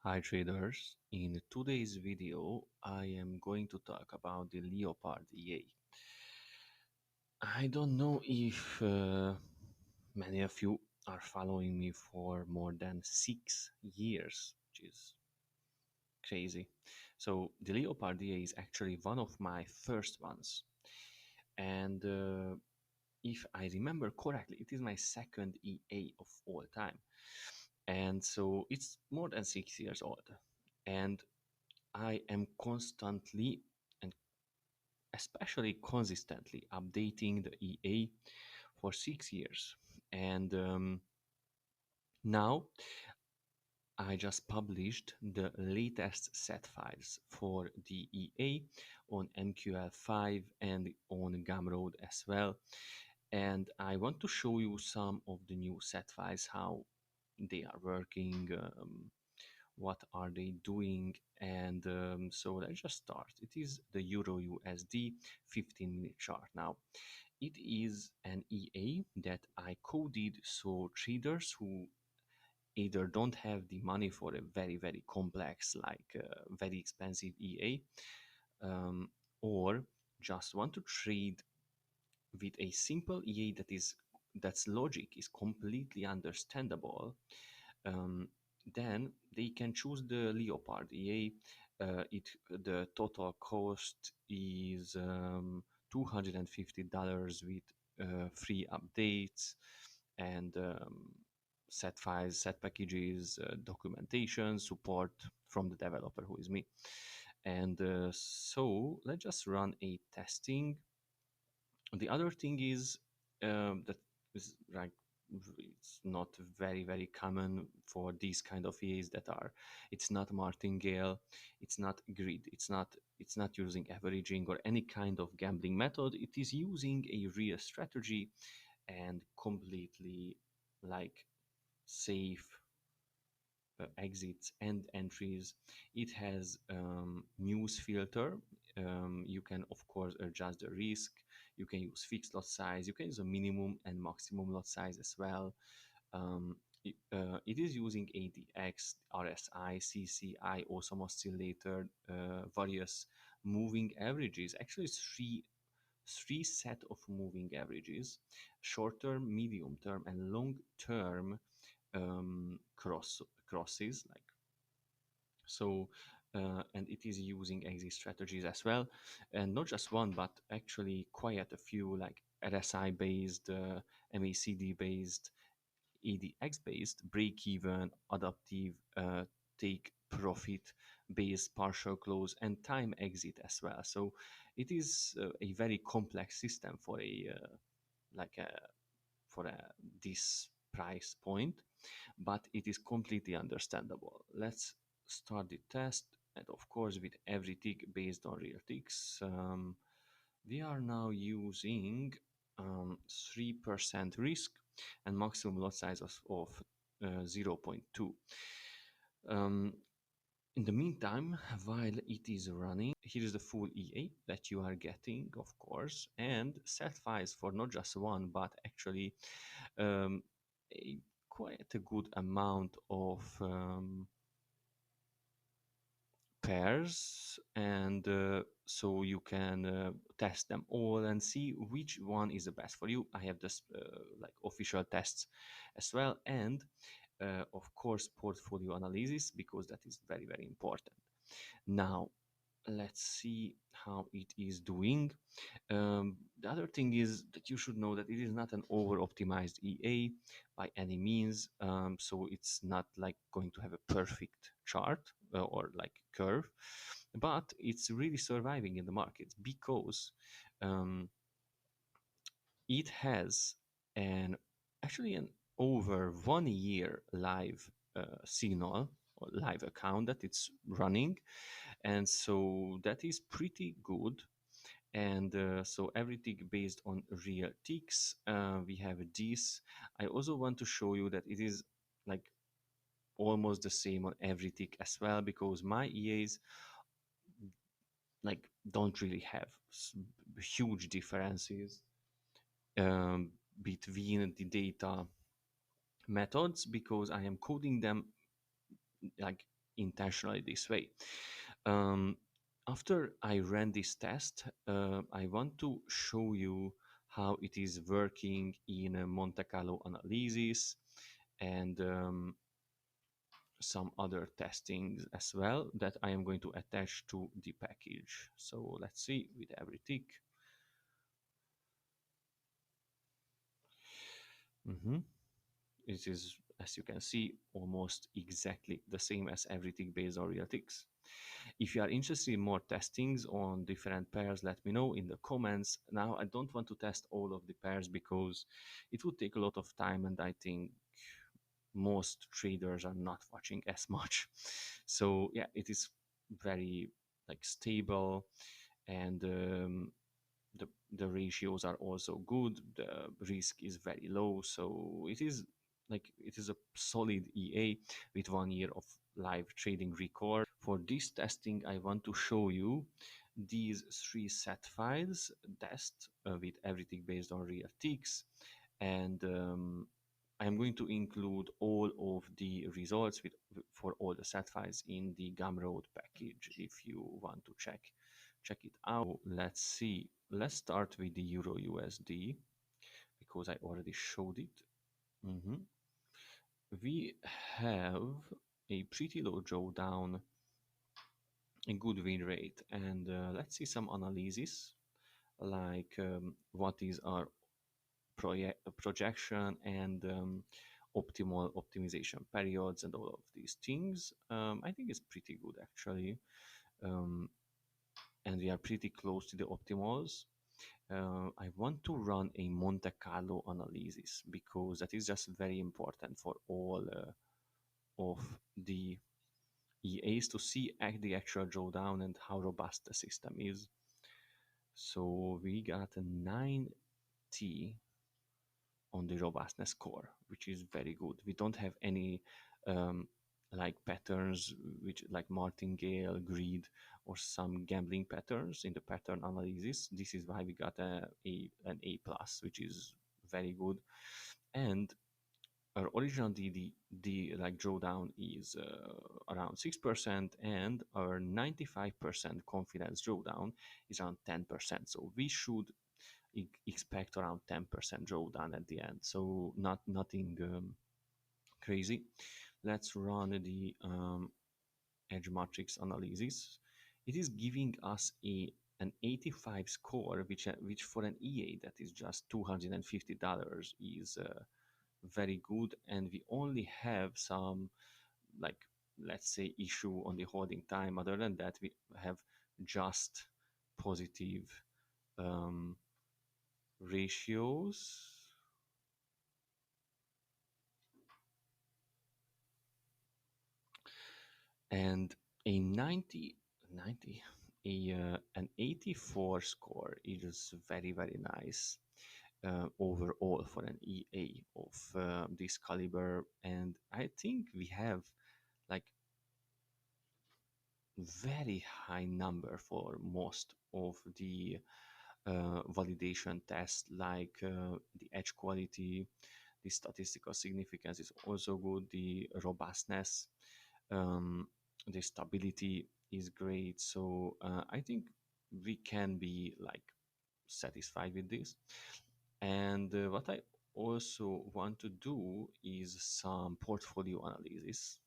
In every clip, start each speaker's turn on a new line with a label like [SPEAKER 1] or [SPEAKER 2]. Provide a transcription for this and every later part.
[SPEAKER 1] Hi traders, in today's video I am going to talk about the Leopard EA. I don't know if many of you are following me for more than 6 years, which is crazy. So the Leopard EA is actually one of my first ones, and if I remember correctly, it is my second EA of all time, and so it's more than 6 years old, and I am constantly and especially consistently updating the EA for 6 years. And now I just published the latest set files for the EA on MQL5 and on Gumroad as well. And I want to show you some of the new set files, how they are working, what are they doing, and so let's just start. It is the Euro USD 15-minute chart. Now it is an EA that I coded so traders who either don't have the money for a very complex, like very expensive EA, or just want to trade with a simple EA that's logic is completely understandable, um, then they can choose the Leopard EA. The total cost is $250 with free updates and set files, set packages, documentation, support from the developer, who is me. And so let's just run a testing. The other thing is that is like it's not very common for these kind of EAs that are, it's not martingale, it's not grid, it's not using averaging or any kind of gambling method. It is using a real strategy and completely like safe exits and entries. It has news filter. You can of course adjust the risk. You can use fixed lot size. You can use a minimum and maximum lot size as well. It is using ADX, RSI, CCI, awesome oscillator, various moving averages. Actually, three set of moving averages: short term, medium term, and long term crosses, like so. And it is using exit strategies as well, and not just one but actually quite a few, like RSI based, MACD based, ADX based, break even, adaptive, take profit based, partial close, and time exit as well. So it is a very complex system for a like a for a this price point, but it is completely understandable. Let's start the test, and of course with every tick based on real ticks. We are now using 3% risk and maximum lot size of 0.2. Um, in the meantime, while it is running, here is the full EA that you are getting, of course, and set files for not just one, but actually um, a quite a good amount of pairs, and so you can test them all and see which one is the best for you. I have this like official tests as well, and of course portfolio analysis, because that is very important. Now let's see how it is doing. The other thing is that you should know that it is not an over optimized EA by any means. So it's not like going to have a perfect chart or like curve, but it's really surviving in the market because um, it has an actually an over 1 year live signal or live account that it's running, and so that is pretty good. And so everything based on real ticks. We have this. I also want to show you that it is like almost the same on every tick as well, because my EAs like don't really have huge differences between the data methods, because I am coding them like intentionally this way. Um, After I ran this test, I want to show you how it is working in a Monte Carlo analysis and some other testings as well that I am going to attach to the package. So let's see with every tick. Mhm. It is, as you can see, almost exactly the same as every tick based on real ticks. If you are interested in more testings on different pairs, let me know in the comments. Now, I don't want to test all of the pairs because it would take a lot of time, and I think most traders are not watching as much. So yeah, it is very like stable, and the ratios are also good. The risk is very low, so it is a solid EA with 1 year of live trading record. For this testing, I want to show you these three set files test with everything based on real ticks, and I'm going to include all of the results for all the set files in the Gumroad package if you want to check it out. Let's see. Let's start with the Euro USD because I already showed it. Mhm. We have a pretty low drawdown, a good win rate, and let's see some analysis like what is our projection and optimal optimization periods and all of these things. I think it's pretty good actually, um, and we are pretty close to the optimals. I want to run a Monte Carlo analysis because that is just very important for all of the EAs to see the actual drawdown and how robust the system is. So we got a 90 on the robustness score, which is very good. We don't have any um, like patterns, which like martingale, greed, or some gambling patterns in the pattern analysis. This is why we got an A plus, which is very good. And our original the like drawdown is around 6%, and our 95% confidence drawdown is around 10%. So we should expect around 10% drawdown at the end. So nothing crazy. Let's run the edge matrix analysis. It is giving us an 85 score, which for an EA that is just $250 is very good, and we only have some like let's say issue on the holding time. Other than that, we have just positive um, ratios. And a 90, an 84 score is very nice overall for an EA of this caliber. And I think we have like very high number for most of the validation tests, like the edge quality, the statistical significance is also good, the robustness, um, the stability is great. So I think we can be like satisfied with this. And what I also want to do is some portfolio analysis.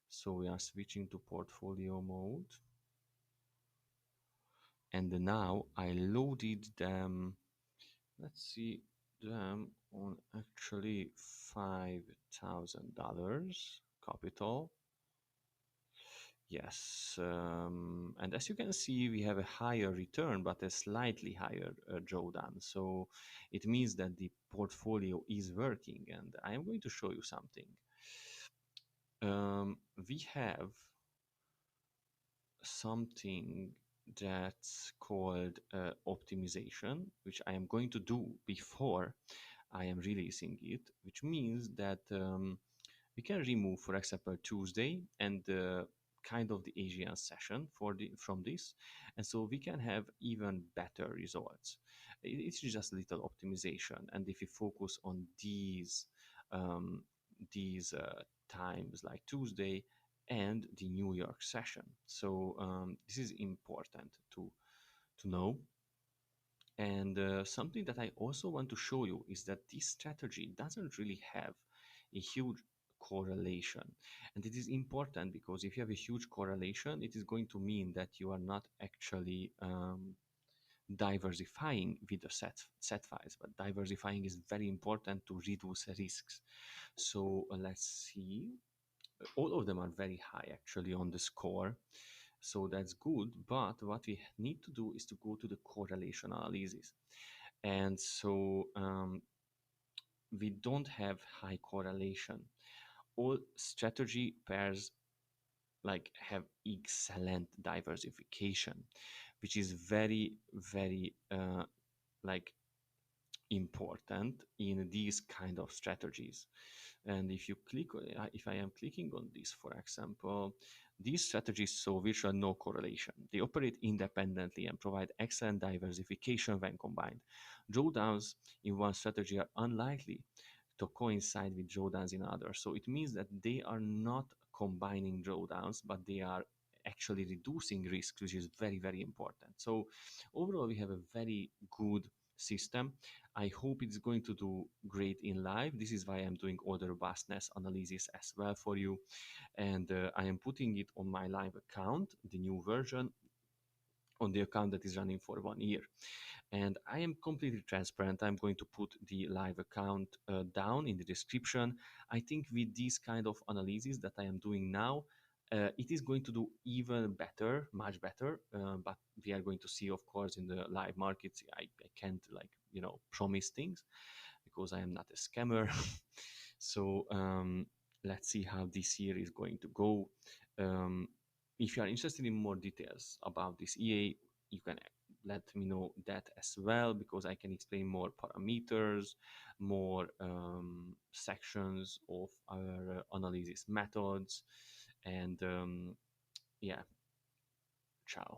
[SPEAKER 1] So we are switching to portfolio mode, and now I loaded them. Let's see them on actually $5,000 capital. Yes, and as you can see, we have a higher return, but a slightly higher drawdown. So it means that the portfolio is working, and I am going to show you something. We have something that's called optimization, which I am going to do before I am releasing it, which means that we can remove, for example, Tuesday and kind of the Asian session from this, and so we can have even better results. It's just a little optimization, and if we focus on these times like Tuesday and the New York session. So this is important to know. And something that I also want to show you is that this strategy doesn't really have a huge correlation. And it is important because if you have a huge correlation, it is going to mean that you are not actually diversifying with the set files. But diversifying is very important to reduce risks. So let's see. All of them are very high actually on the score. So that's good. But what we need to do is to go to the correlation analysis. And so we don't have high correlation. All strategy pairs like have excellent diversification, which is very, very like important in these kind of strategies. And if you click if I am clicking on this, for example, these strategies show virtual no correlation. They operate independently and provide excellent diversification when combined. Drawdowns in one strategy are unlikely to coincide with drawdowns in others. So it means that they are not combining drawdowns, but they are actually reducing risk, which is very, very important. So overall, we have a very good system. I hope it's going to do great in live. This is why I'm doing all the robustness analysis as well for you. And I am putting it on my live account, the new version, on the account that is running for 1 year. And I am completely transparent. I'm going to put the live account down in the description. I think with this kind of analysis that I am doing now, it is going to do even better, much better. But we are going to see, of course, in the live markets. I can't promise things because I am not a scammer. So let's see how this year is going to go. Um, if you are interested in more details about this EA, you can let me know that as well, because I can explain more parameters, more sections of our analysis methods, and yeah, ciao.